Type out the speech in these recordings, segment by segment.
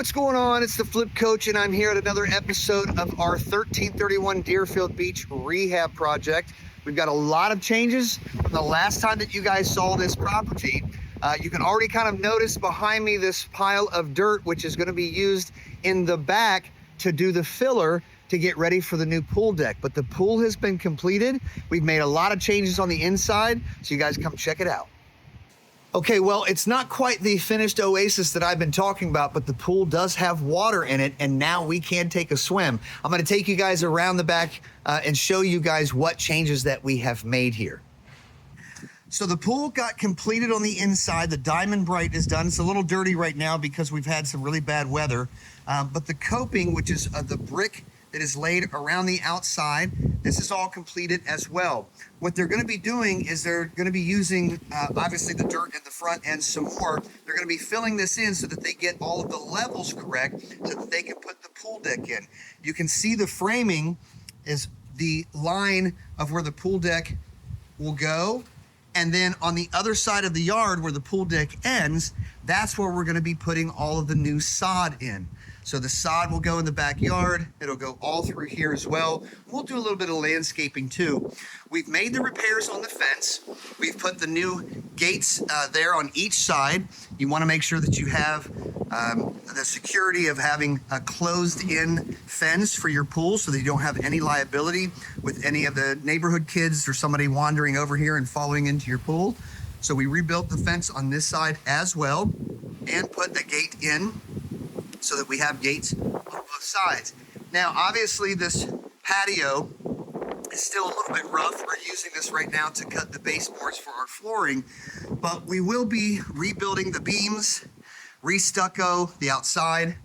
What's going on? It's the Flip Coach, and I'm here at another episode of our 1331 Deerfield Beach rehab project. We've got a lot of changes from the last time that you guys saw this property. You can already kind of notice behind me this pile of dirt, which is going to be used in the back to do the filler to get ready for the new pool deck. But the pool has been completed. We've made a lot of changes on the inside, so you guys come check it out. Okay, well, it's not quite the finished oasis that I've been talking about, but the pool does have water in it, and now we can take a swim. I'm gonna take you guys around the back and show you guys what changes that we have made here. So the pool got completed on the inside. The Diamond Bright is done. It's a little dirty right now because we've had some really bad weather, but the coping, which is the brick that is laid around the outside, this is all completed as well. What they're going to be doing is they're going to be using obviously the dirt in the front and some more. They're going to be filling this in so that they get all of the levels correct so that they can put the pool deck in. You can see the framing is the line of where the pool deck will go. And then on the other side of the yard where the pool deck ends, that's where we're going to be putting all of the new sod in. So the sod will go in the backyard. It'll go all through here as well. We'll do a little bit of landscaping too. We've made the repairs on the fence. We've put the new gates there on each side. You want to make sure that you have the security of having a closed-in fence for your pool so that you don't have any liability with any of the neighborhood kids or somebody wandering over here and falling into your pool. So we rebuilt the fence on this side as well and put the gate in so that we have gates on both sides. Now, obviously, this patio is still a little bit rough. We're using this right now to cut the baseboards for our flooring, but we will be rebuilding the beams, re-stucco the outside.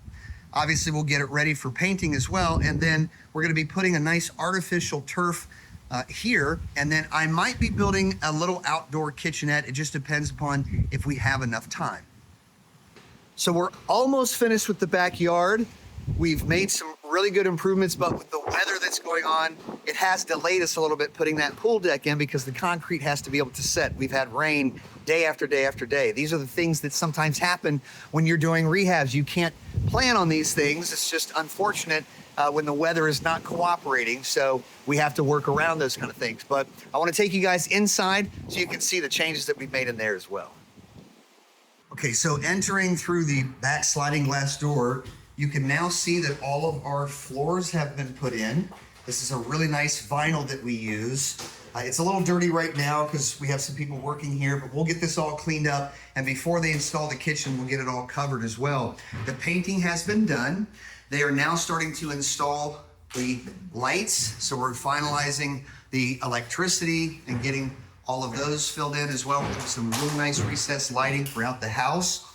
Obviously, we'll get it ready for painting as well, and then we're going to be putting a nice artificial turf here, and then I might be building a little outdoor kitchenette. It just depends upon if we have enough time. So we're almost finished with the backyard. We've made some really good improvements, but with the weather that's going on, it has delayed us a little bit putting that pool deck in because the concrete has to be able to set. We've had rain day after day after day. These are the things that sometimes happen when you're doing rehabs. You can't plan on these things. It's just unfortunate when the weather is not cooperating. So we have to work around those kind of things. But I want to take you guys inside so you can see the changes that we've made in there as well. Okay, so entering through the back sliding glass door, you can now see that all of our floors have been put in. This is a really nice vinyl that we use. It's a little dirty right now because we have some people working here, but we'll get this all cleaned up. And before they install the kitchen, we'll get it all covered as well. The painting has been done. They are now starting to install the lights. So we're finalizing the electricity and getting all of those filled in as well with some really nice recessed lighting throughout the house.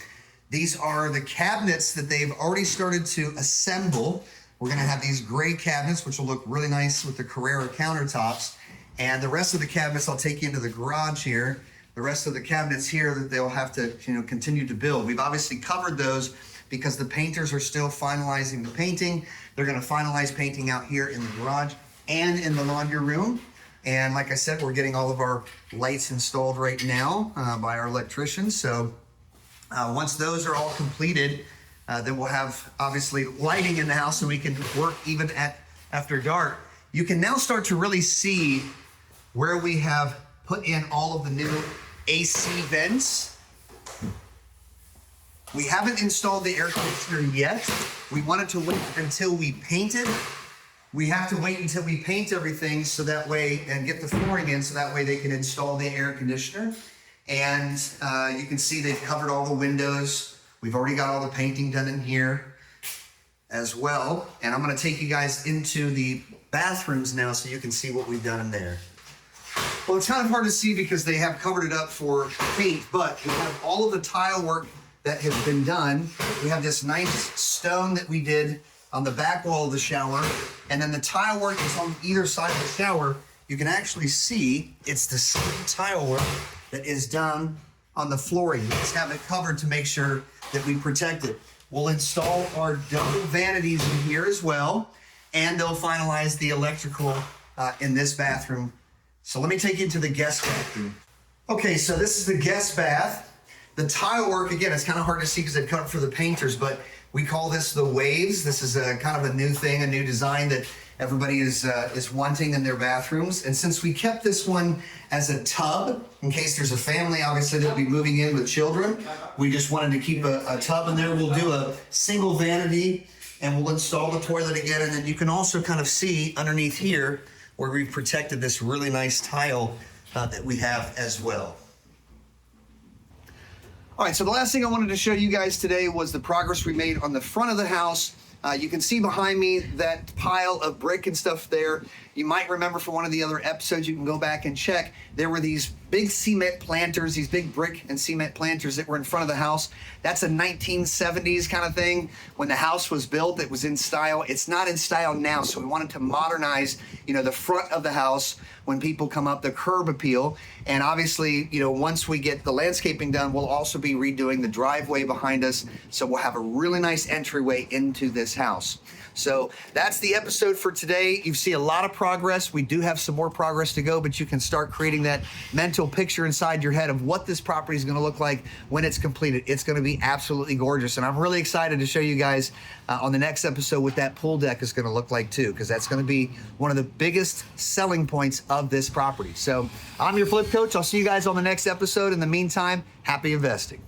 These are the cabinets that they've already started to assemble. We're gonna have these gray cabinets, which will look really nice with the Carrera countertops. And the rest of the cabinets, I'll take you into the garage here. The rest of the cabinets here that they'll have to continue to build. We've obviously covered those because the painters are still finalizing the painting. They're gonna finalize painting out here in the garage and in the laundry room. And like I said, we're getting all of our lights installed right now by our electricians. So once those are all completed, then we'll have obviously lighting in the house so we can work even after dark. You can now start to really see where we have put in all of the new AC vents. We haven't installed the air conditioner yet. We wanted to wait until we painted. We have to wait until we paint everything so that way, and get the flooring in so that way they can install the air conditioner. And you can see they've covered all the windows. We've already got all the painting done in here as well. And I'm gonna take you guys into the bathrooms now so you can see what we've done in there. Well, it's kind of hard to see because they have covered it up for paint, but we have all of the tile work that has been done. We have this nice stone that we did on the back wall of the shower, and then the tile work is on either side of the shower. You can actually see it's the same tile work that is done on the flooring. We just have it covered to make sure that we protect it. We'll install our double vanities in here as well, and they'll finalize the electrical in this bathroom. So let me take you to the guest bathroom. Okay, so this is the guest bath. The tile work, again, it's kind of hard to see because I cut it for the painters, but we call this the waves. This is a kind of a new thing, a new design that everybody is wanting in their bathrooms. And since we kept this one as a tub, in case there's a family, obviously, that'll be moving in with children, we just wanted to keep a tub in there. We'll do a single vanity and we'll install the toilet again. And then you can also kind of see underneath here where we've protected this really nice tile that we have as well. All right, so the last thing I wanted to show you guys today was the progress we made on the front of the house. You can see behind me that pile of brick and stuff there. You might remember from one of the other episodes, you can go back and check, there were these big cement planters, these big brick and cement planters that were in front of the house. That's a 1970s kind of thing. When the house was built, it was in style. It's not in style now, so we wanted to modernize, the front of the house when people come up, the curb appeal. And obviously, once we get the landscaping done, we'll also be redoing the driveway behind us. So we'll have a really nice entryway into this house. So that's the episode for today. You see a lot of progress. We do have some more progress to go, but you can start creating that mental picture inside your head of what this property is going to look like when it's completed. It's going to be absolutely gorgeous. And I'm really excited to show you guys on the next episode what that pool deck is going to look like too, because that's going to be one of the biggest selling points of this property. So I'm your flip coach. I'll see you guys on the next episode. In the meantime, happy investing.